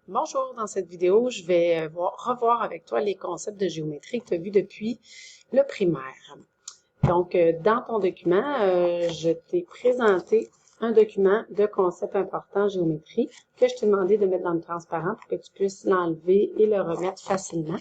Bonjour, dans cette vidéo, je vais revoir avec toi les concepts de géométrie que tu as vus depuis le primaire. Donc, dans ton document, je t'ai présenté un document de concepts importants en géométrie que je t'ai demandé de mettre dans le transparent pour que tu puisses l'enlever et le remettre facilement.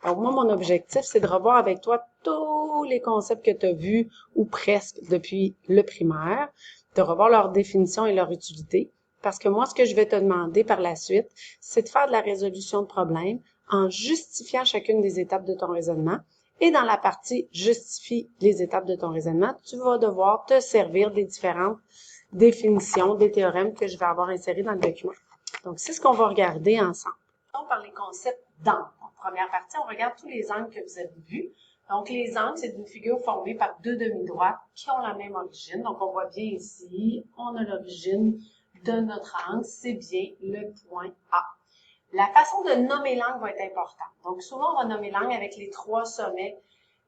Donc, moi, mon objectif, c'est de revoir avec toi tous les concepts que tu as vus ou presque depuis le primaire, de revoir leur définition et leur utilité. Parce que moi, ce que je vais te demander par la suite, c'est de faire de la résolution de problèmes en justifiant chacune des étapes de ton raisonnement. Et dans la partie « Justifie les étapes de ton raisonnement », tu vas devoir te servir des différentes définitions, des théorèmes que je vais avoir insérés dans le document. Donc, c'est ce qu'on va regarder ensemble. Par les concepts d'angle. Première partie, on regarde tous les angles que vous avez vus. Donc, les angles, c'est une figure formée par deux demi-droites qui ont la même origine. Donc, on voit bien ici, on a l'origine de notre angle, c'est bien le point A. La façon de nommer l'angle va être importante. Donc, souvent, on va nommer l'angle avec les trois sommets.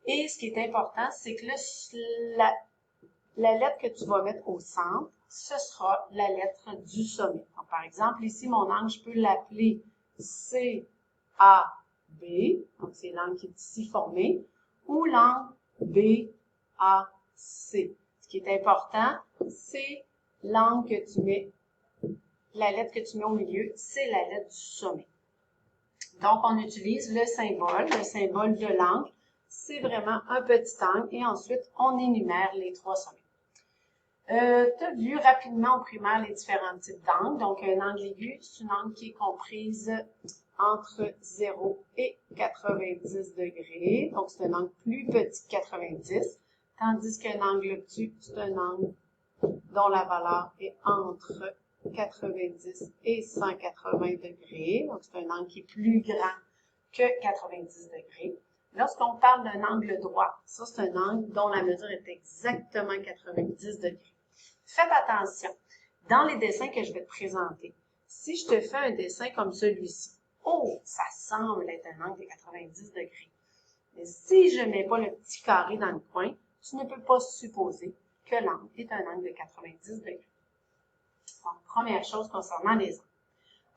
Et ce qui est important, c'est que la lettre que tu vas mettre au centre, ce sera la lettre du sommet. Donc, par exemple, ici, mon angle, je peux l'appeler CAB, donc c'est l'angle qui est ici formé, ou l'angle BAC. Ce qui est important, c'est l'angle que tu mets, la lettre que tu mets au milieu, c'est la lettre du sommet. Donc, on utilise le symbole de l'angle, c'est vraiment un petit angle, et ensuite, on énumère les trois sommets. Tu as vu rapidement au primaire les différents types d'angles. Donc, un angle aigu, c'est une angle qui est comprise entre 0 et 90 degrés. Donc, c'est un angle plus petit que 90. Tandis qu'un angle obtus, c'est un angle dont la valeur est entre 90 et 180 degrés. Donc, c'est un angle qui est plus grand que 90 degrés. Lorsqu'on parle d'un angle droit, ça, c'est un angle dont la mesure est exactement 90 degrés. Faites attention, dans les dessins que je vais te présenter, si je te fais un dessin comme celui-ci, oh, ça semble être un angle de 90 degrés. Mais si je ne mets pas le petit carré dans le coin, tu ne peux pas supposer que l'angle est un angle de 90 degrés. Donc, première chose concernant les angles.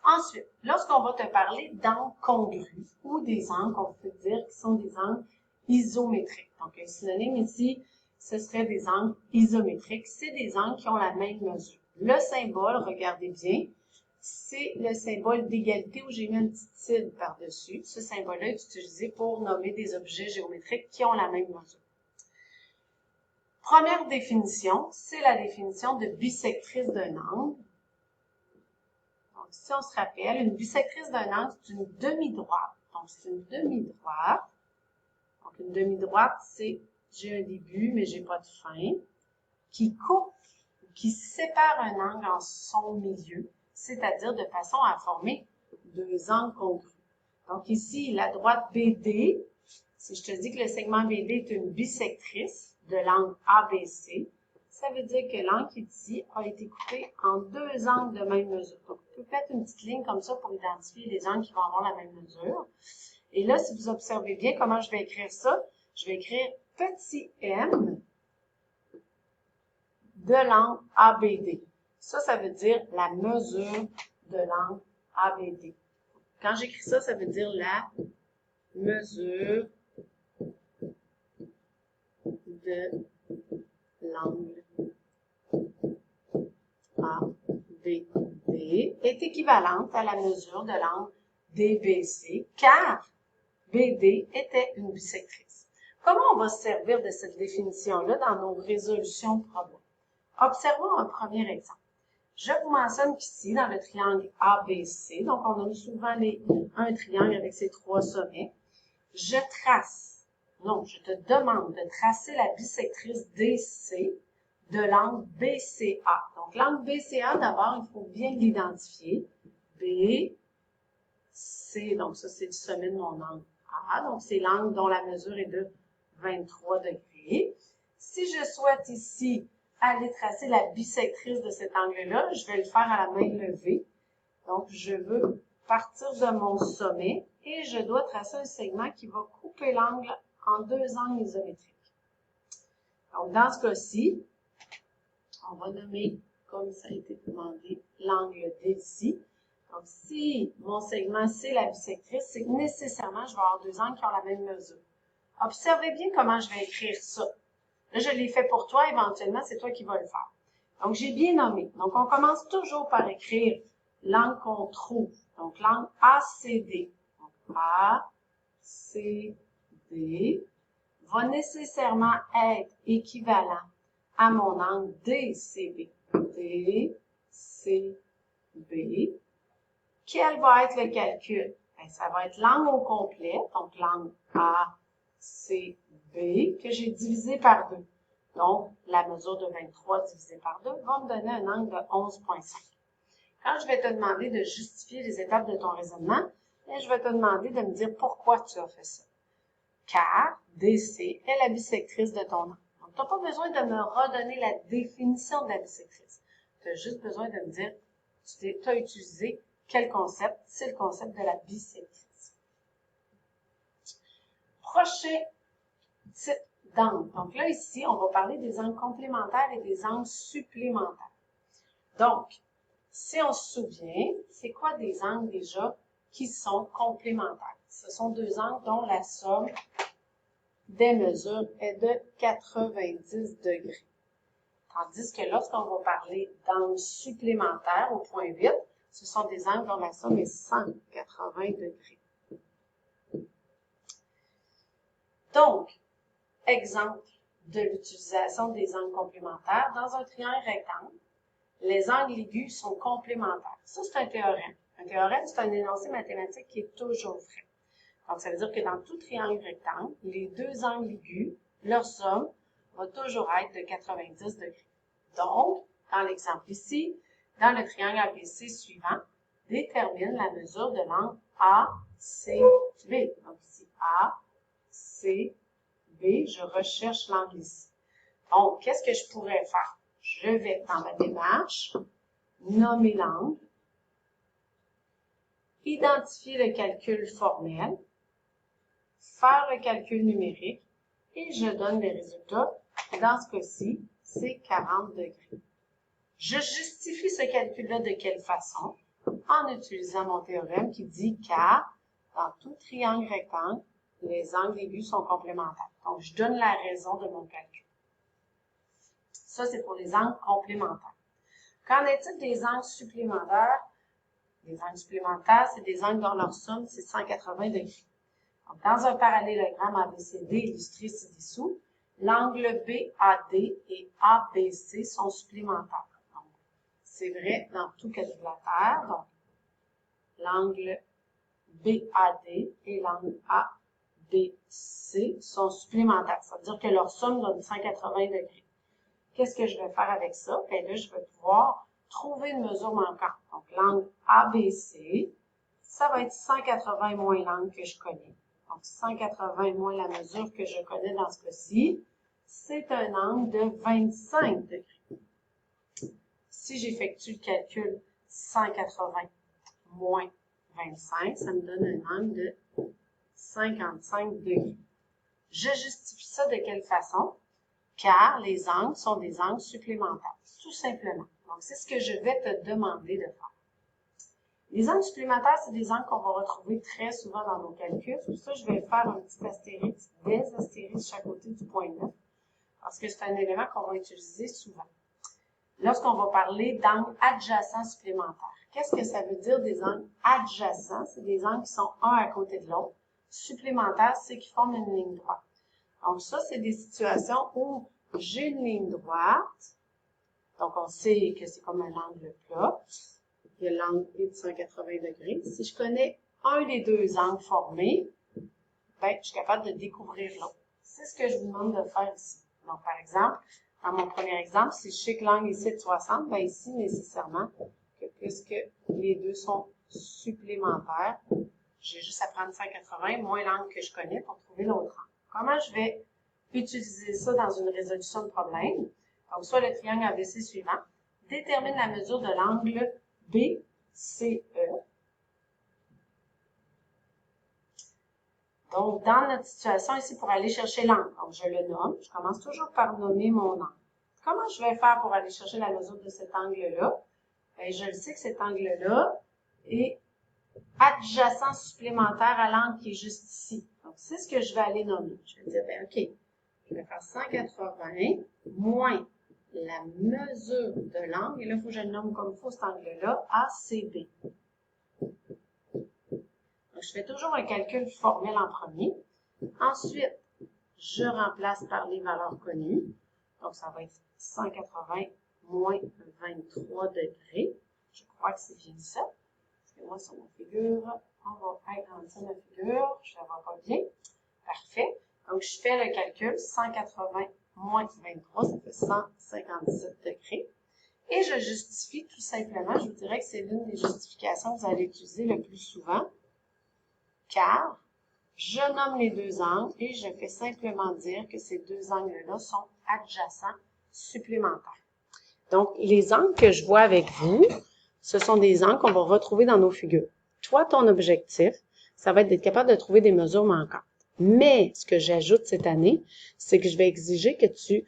Ensuite, lorsqu'on va te parler d'angles congrus ou des angles qu'on peut dire qui sont des angles isométriques. Donc, un synonyme ici, ce serait des angles isométriques. C'est des angles qui ont la même mesure. Le symbole, regardez bien, c'est le symbole d'égalité où j'ai mis un petit tilde par-dessus. Ce symbole-là est utilisé pour nommer des objets géométriques qui ont la même mesure. Première définition, c'est la définition de bisectrice d'un angle. Donc, si on se rappelle, une bisectrice d'un angle, c'est une demi-droite. Donc, c'est une demi-droite. Donc, une demi-droite, c'est j'ai un début, mais j'ai pas de fin, qui coupe, qui sépare un angle en son milieu, c'est-à-dire de façon à former deux angles congrus. Donc, ici, la droite BD, si je te dis que le segment BD est une bisectrice de l'angle ABC, ça veut dire que l'angle qui est ici a été coupé en deux angles de même mesure. Donc, tu peux mettre une petite ligne comme ça pour identifier les angles qui vont avoir la même mesure. Et là, si vous observez bien comment je vais écrire ça, je vais écrire petit m de l'angle ABD. Ça veut dire la mesure de l'angle ABD. Quand j'écris ça, ça veut dire la mesure de l'angle ABD est équivalente à la mesure de l'angle DBC, car BD était une bisectrice. Comment on va se servir de cette définition-là dans nos résolutions de problèmes? Observons un premier exemple. Je vous mentionne qu'ici, dans le triangle ABC, donc on a souvent un triangle avec ses trois sommets, je te demande de tracer la bisectrice DC de l'angle BCA. Donc, l'angle BCA, d'abord, il faut bien l'identifier. BC, donc ça, c'est le sommet de mon angle A. Donc, c'est l'angle dont la mesure est de 23 degrés. Si je souhaite ici aller tracer la bisectrice de cet angle-là, je vais le faire à la main levée. Donc, je veux partir de mon sommet et je dois tracer un segment qui va couper l'angle en deux angles isométriques. Donc, dans ce cas-ci, on va nommer, comme ça a été demandé, l'angle DC. Donc, si mon segment, c'est la bisectrice, c'est que nécessairement, je vais avoir deux angles qui ont la même mesure. Observez bien comment je vais écrire ça. Là, je l'ai fait pour toi, éventuellement, c'est toi qui vas le faire. Donc, j'ai bien nommé. Donc, on commence toujours par écrire l'angle qu'on trouve. Donc, l'angle ACD. Donc, ACD va nécessairement être équivalent à mon angle DCB. DCB. Quel va être le calcul? Bien, ça va être l'angle au complet, donc l'angle ACB, que j'ai divisé par 2. Donc, la mesure de 23 divisé par 2 va me donner un angle de 11,5. Quand je vais te demander de justifier les étapes de ton raisonnement, je vais te demander de me dire pourquoi tu as fait ça. Car DC est la bisectrice de ton angle. Donc, tu n'as pas besoin de me redonner la définition de la bisectrice. Tu as juste besoin de me dire, tu as utilisé quel concept? C'est le concept de la bisectrice. Prochain type d'angle. Donc là, ici, on va parler des angles complémentaires et des angles supplémentaires. Donc, si on se souvient, c'est quoi des angles déjà qui sont complémentaires? Ce sont deux angles dont la somme des mesures est de 90 degrés. Tandis que lorsqu'on va parler d'angles supplémentaires au point 8, ce sont des angles dont la somme est 180 degrés. Donc, exemple de l'utilisation des angles complémentaires. Dans un triangle rectangle, les angles aigus sont complémentaires. Ça, c'est un théorème. Un théorème, c'est un énoncé mathématique qui est toujours vrai. Donc, ça veut dire que dans tout triangle rectangle, les deux angles aigus, leur somme va toujours être de 90 degrés. Donc, dans l'exemple ici, dans le triangle ABC suivant, détermine la mesure de l'angle ACB. Donc ici, ACB, je recherche l'angle ici. Donc, qu'est-ce que je pourrais faire? Je vais, dans ma démarche, nommer l'angle, identifier le calcul formel, faire le calcul numérique, et je donne les résultats. Dans ce cas-ci, c'est 40 degrés. Je justifie ce calcul-là de quelle façon? En utilisant mon théorème qui dit car dans tout triangle rectangle, les angles aigus sont complémentaires. Donc, je donne la raison de mon calcul. Ça, c'est pour les angles complémentaires. Qu'en est-il des angles supplémentaires? Les angles supplémentaires, c'est des angles dont leur somme, c'est 180 degrés. Donc, dans un parallélogramme ABCD illustré ci-dessous, l'angle BAD et ABC sont supplémentaires. C'est vrai dans tout quadrilatère. Donc, l'angle BAD et l'angle ABC sont supplémentaires. Ça veut dire que leur somme donne 180 degrés. Qu'est-ce que je vais faire avec ça? Bien là, je vais pouvoir trouver une mesure manquante. Donc, l'angle ABC, ça va être 180 moins l'angle que je connais. Donc, 180 moins la mesure que je connais dans ce cas-ci, c'est un angle de 25 degrés. Si j'effectue le calcul 180 moins 25, ça me donne un angle de 55 degrés. Je justifie ça de quelle façon? Car les angles sont des angles supplémentaires, tout simplement. Donc, c'est ce que je vais te demander de faire. Les angles supplémentaires, c'est des angles qu'on va retrouver très souvent dans nos calculs. Pour ça, je vais faire un petit astérisque, des astérisques chaque côté du point 9, parce que c'est un élément qu'on va utiliser souvent. Lorsqu'on va parler d'angles adjacents supplémentaires. Qu'est-ce que ça veut dire des angles adjacents? C'est des angles qui sont un à côté de l'autre. Supplémentaires, c'est qui forment une ligne droite. Donc ça, c'est des situations où j'ai une ligne droite. Donc on sait que c'est comme un angle plat. Il y a l'angle de 180 degrés. Si je connais un des deux angles formés, ben, je suis capable de découvrir l'autre. C'est ce que je vous demande de faire ici. Donc par exemple, dans mon premier exemple, si je sais que l'angle ici est de 60, bien ici, nécessairement, que puisque les deux sont supplémentaires, j'ai juste à prendre 180 moins l'angle que je connais pour trouver l'autre angle. Comment je vais utiliser ça dans une résolution de problème? Donc, soit le triangle ABC suivant, détermine la mesure de l'angle BCE. Donc, dans notre situation ici, pour aller chercher l'angle, donc je le nomme, je commence toujours par nommer mon angle. Comment je vais faire pour aller chercher la mesure de cet angle-là? Bien, je le sais que cet angle-là, et adjacent supplémentaire à l'angle qui est juste ici. Donc, c'est ce que je vais aller nommer. Je vais dire, ben, OK, je vais faire 180 moins la mesure de l'angle. Et là, il faut que je le nomme comme il faut cet angle-là, ACB. Donc, je fais toujours un calcul formel en premier. Ensuite, je remplace par les valeurs connues. Donc, ça va être 180 moins 23 degrés. Je crois que c'est bien ça. Parce que moi, sur ma figure, on va agrandir ma figure. Je ne la vois pas bien. Parfait. Donc, je fais le calcul. 180 moins 23, ça fait 157 degrés. Et je justifie tout simplement. Je vous dirais que c'est l'une des justifications que vous allez utiliser le plus souvent. Car je nomme les deux angles et je fais simplement dire que ces deux angles-là sont adjacents supplémentaires. Donc, les angles que je vois avec vous, ce sont des angles qu'on va retrouver dans nos figures. Toi, ton objectif, ça va être d'être capable de trouver des mesures manquantes. Mais, ce que j'ajoute cette année, c'est que je vais exiger que tu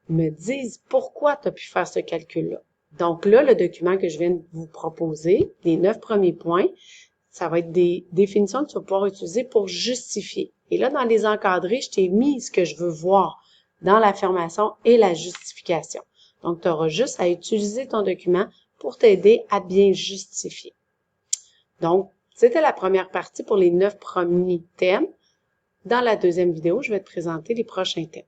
me dises pourquoi tu as pu faire ce calcul-là. Donc là, le document que je viens de vous proposer, les 9 premiers points, ça va être des définitions que tu vas pouvoir utiliser pour justifier. Et là, dans les encadrés, je t'ai mis ce que je veux voir dans l'affirmation et la justification. Donc, tu auras juste à utiliser ton document pour t'aider à bien justifier. Donc, c'était la première partie pour les 9 premiers thèmes. Dans la deuxième vidéo, je vais te présenter les prochains thèmes.